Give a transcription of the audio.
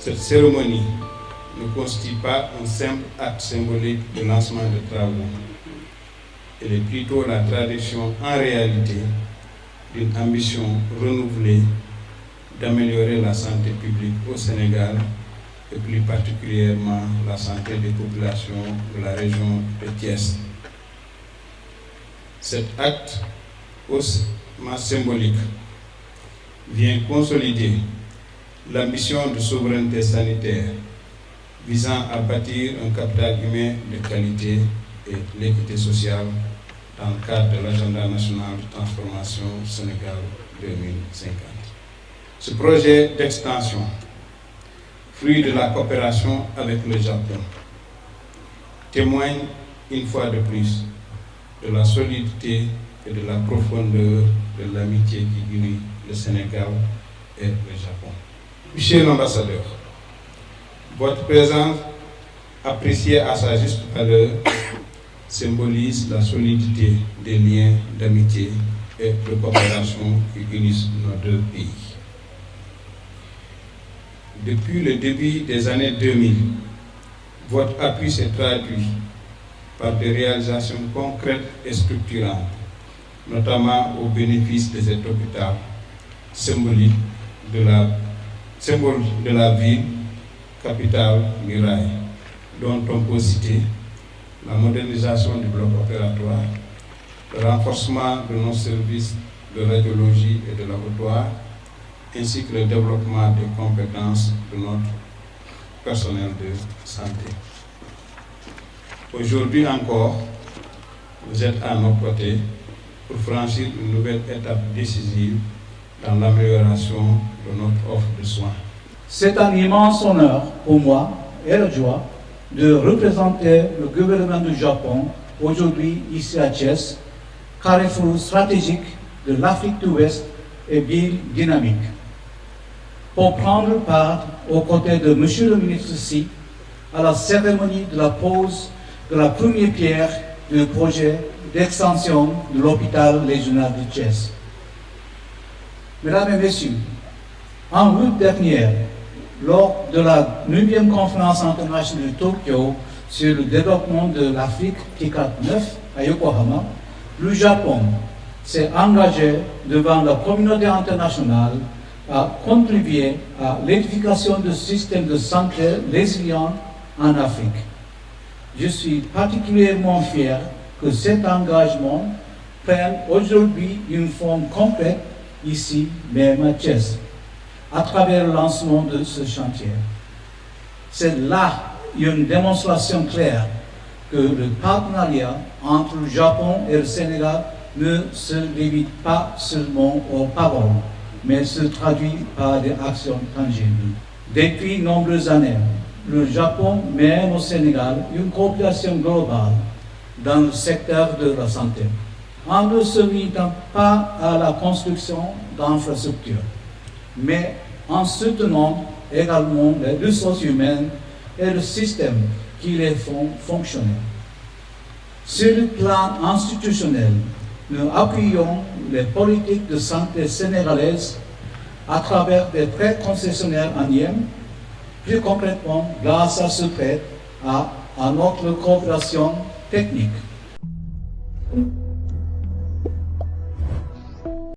Cette cérémonie ne constitue pas un simple acte symbolique de lancement de travaux. Elle est plutôt la traduction en réalité d'une ambition renouvelée d'améliorer la santé publique au Sénégal et plus particulièrement la santé des populations de la région de Thiès. Cet acte hautement symbolique vient consolider l'ambition de souveraineté sanitaire visant à bâtir un capital humain de qualité et l'équité sociale dans le cadre de l'agenda national de transformation Sénégal 2050. Ce projet d'extension, fruit de la coopération avec le Japon, témoigne une fois de plus de la solidité et de la profondeur de l'amitié qui unit le Sénégal et le Japon. Monsieur l'ambassadeur, votre présence, appréciée à sa juste valeur, symbolise la solidité des liens d'amitié et de coopération qui unissent nos deux pays. Depuis le début des années 2000, votre appui s'est traduit par des réalisations concrètes et structurantes, notamment au bénéfice de cet hôpital symbole de la ville, capitale muraille, dont on peut citer la modernisation du bloc opératoire, le renforcement de nos services de radiologie et de laboratoire, ainsi que le développement des compétences de notre personnel de santé. Aujourd'hui encore, vous êtes à nos côtés pour franchir une nouvelle étape décisive dans l'amélioration de notre offre de soins. C'est un immense honneur pour moi et la joie de représenter le gouvernement du Japon aujourd'hui ici à Thiès, carrefour stratégique de l'Afrique de l'Ouest et ville dynamique, pour prendre part aux côtés de M. le ministre Sy à la cérémonie de la pose de la première pierre du projet d'extension de l'hôpital régional de Thiès. Mesdames et Messieurs, en août dernier, lors de la 9e conférence internationale de Tokyo sur le développement de l'Afrique TICAD 9 à Yokohama, le Japon s'est engagé devant la communauté internationale à contribuer à l'édification de systèmes de santé résilients en Afrique. Je suis particulièrement fier que cet engagement prenne aujourd'hui une forme concrète ici même à Thiès, à travers le lancement de ce chantier. C'est là une démonstration claire que le partenariat entre le Japon et le Sénégal ne se limite pas seulement aux paroles, mais se traduit par des actions tangibles. Depuis nombreuses années, le Japon mène au Sénégal une coopération globale dans le secteur de la santé, en ne se limitant pas à la construction d'infrastructures, mais en soutenant également les ressources humaines et le système qui les font fonctionner. Sur le plan institutionnel, nous appuyons les politiques de santé sénégalaises à travers des prêts concessionnaires annuels, plus concrètement grâce à ce prêt à notre coopération technique